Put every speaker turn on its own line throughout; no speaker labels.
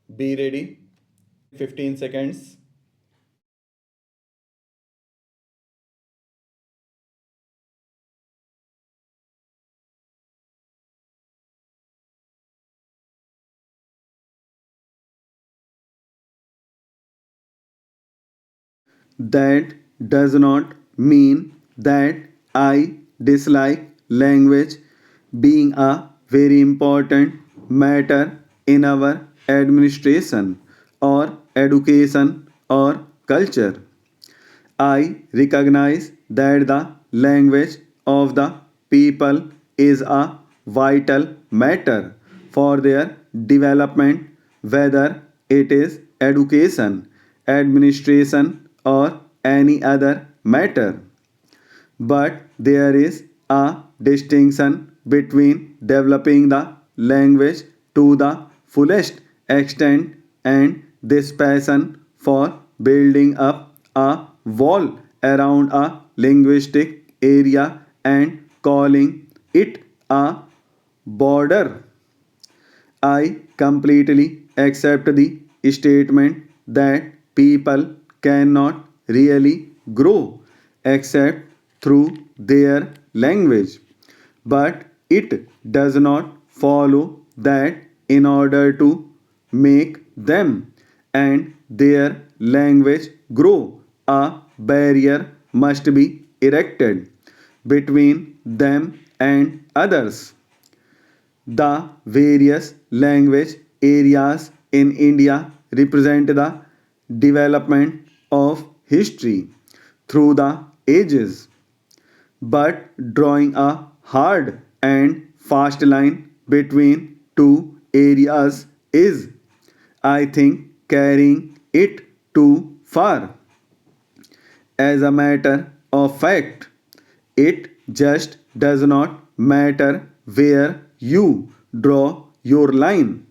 Be ready. 15 seconds. That does not mean that I dislike language being a very important matter in our administration or education or culture. I recognize that the language of the people is a vital matter for their development, whether it is education, administration, or any other matter. But there is a distinction between developing the language to the fullest extent and this passion for building up a wall around a linguistic area and calling it a border. I completely accept the statement that people cannot really grow except through their language. But it does not follow that in order to make them and their language grow, a barrier must be erected between them and others. The various language areas in India represent the development of history through the ages, but drawing a hard and fast line between two areas is, I think, carrying it too far. As a matter of fact, it just does not matter where you draw your line.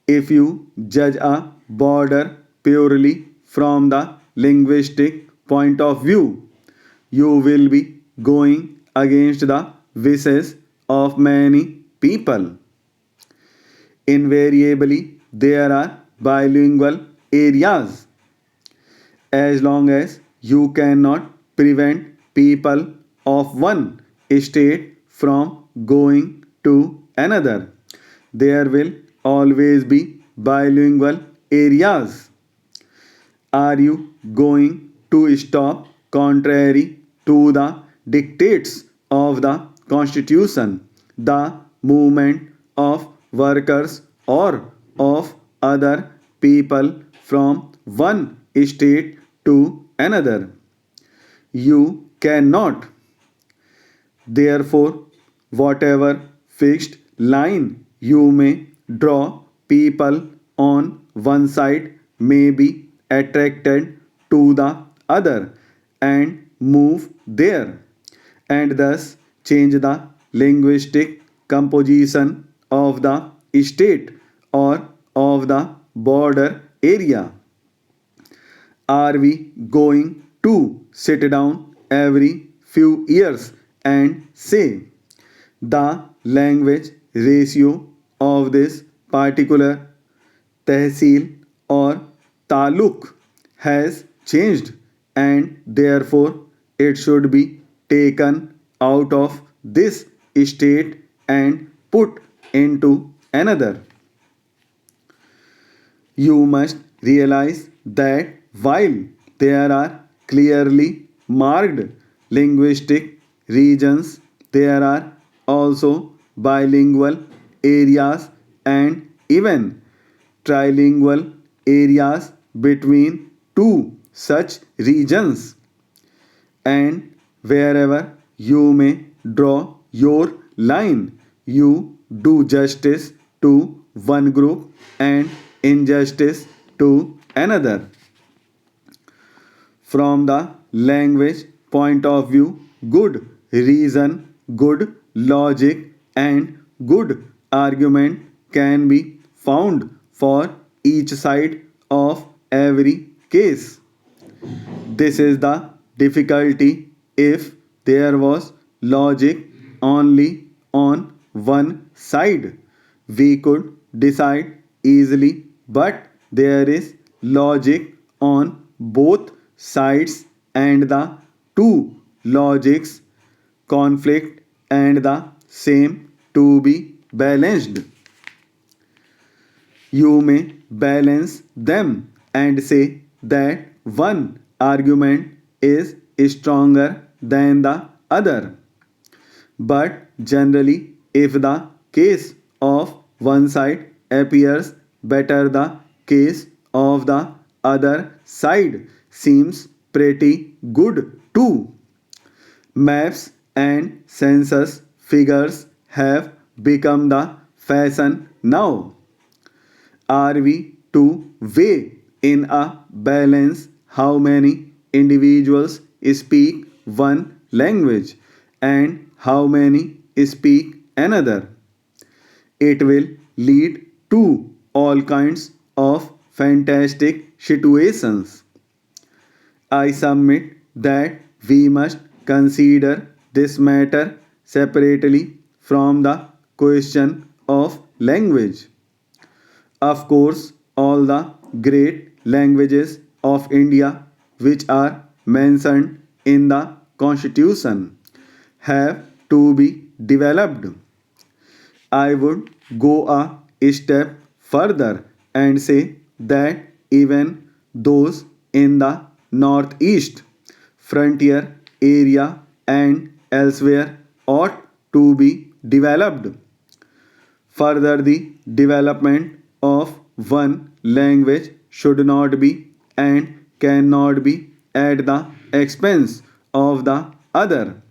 If you judge a border purely from the linguistic point of view, you will be going against the wishes of many people. Invariably, there are bilingual areas. As long as you cannot prevent people of one state from going to another, there will always be bilingual areas. Are you going to stop contrary to the dictates of the constitution, the movement of workers, or of other people from one state to another? You cannot. Therefore, whatever fixed line you may draw, people on one side may be attracted to the other and move there, and thus change the linguistic composition of the state or of the border area. Are we going to sit down every few years and say the language ratio of this particular tehsil or taluk has changed and therefore it should be taken out of this state and put into another? You must realize that while there are clearly marked linguistic regions, there are also bilingual areas and even trilingual areas between two such regions. And wherever you may draw your line, you do justice to one group and injustice to another. From the language point of view, good reason, good logic, and good argument can be found for each side of every case. This is the difficulty. If there was logic only on one side, we could decide easily but there is logic on both sides and the two logics conflict and the same to be balanced. You may balance them and say that one argument is stronger than the other. But generally, if the case of one side appears better, the case of the other side seems pretty good too. Maps and census figures have become the fashion now. Are we to weigh in a balance how many individuals speak one language and how many speak another? It will lead to all kinds of fantastic situations. I submit that we must consider this matter separately from the question of language. Of course, all the great languages of India which are mentioned in the constitution have to be developed. I would go a step further and say that even those in the northeast frontier area and elsewhere ought to be developed. Further, the development of one language should not be and cannot be at the expense of the other.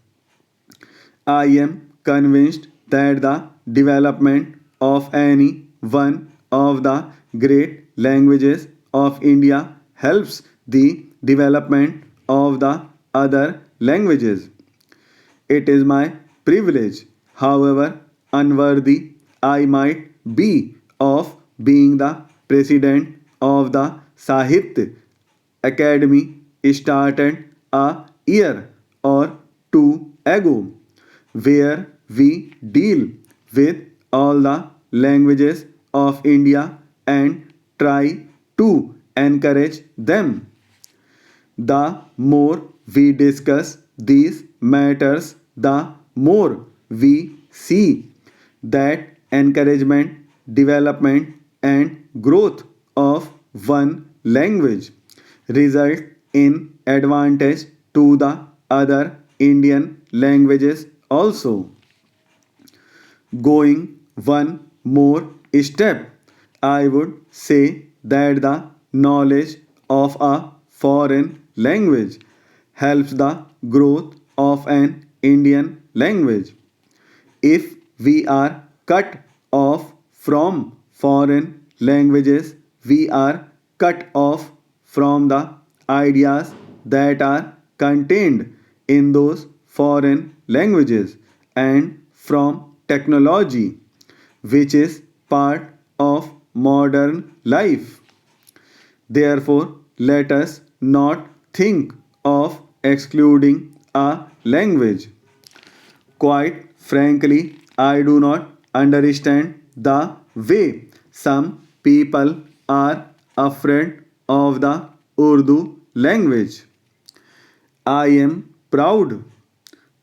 I am convinced that the development of any one of the great languages of India helps the development of the other languages. It is my privilege, however unworthy I might be of being the president of the Sahitya Academy started a year or two ago, where we deal with all the languages of India and try to encourage them. The more we discuss these matters, the more we see that encouragement, development, and growth of one language result in advantage to the other Indian languages also. Going one more step, I would say that the knowledge of a foreign language helps the growth of an Indian language. If we are cut off from foreign languages, we are cut off from the ideas that are contained in those foreign languages and from technology, which is part of modern life. Therefore, let us not think of excluding a language. Quite frankly, I do not understand the way some people are afraid of the Urdu language. I am proud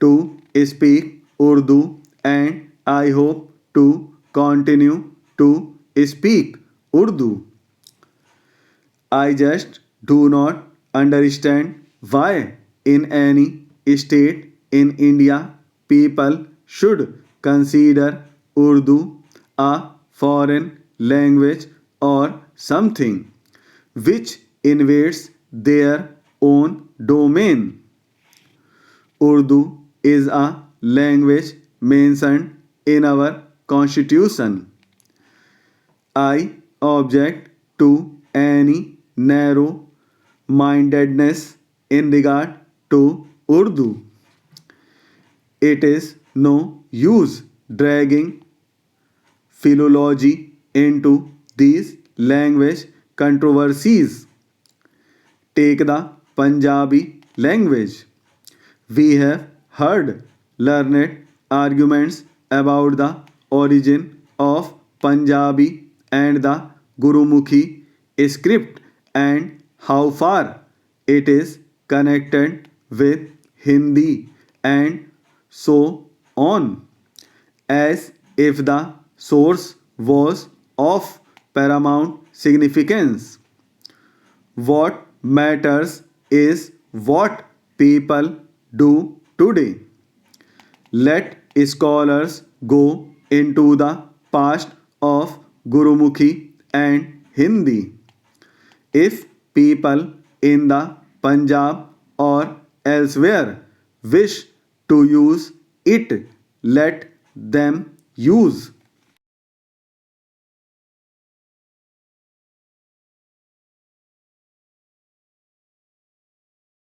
to speak Urdu and I hope to continue to speak Urdu. I just do not understand why in any state in India people should consider Urdu a foreign language or something which invades their own domain. Urdu is a language mentioned in our constitution. I object to any narrow mindedness in regard to Urdu. It is no use dragging philology into these language controversies. Take the Punjabi language. We have heard learned arguments about the origin of Punjabi and the Gurumukhi script and how far it is connected with Hindi and so on, as if the source was of paramount significance. What matters is what people do today. Let scholars go into the past of Gurumukhi and Hindi. If people in the Punjab or elsewhere wish to use it, let them use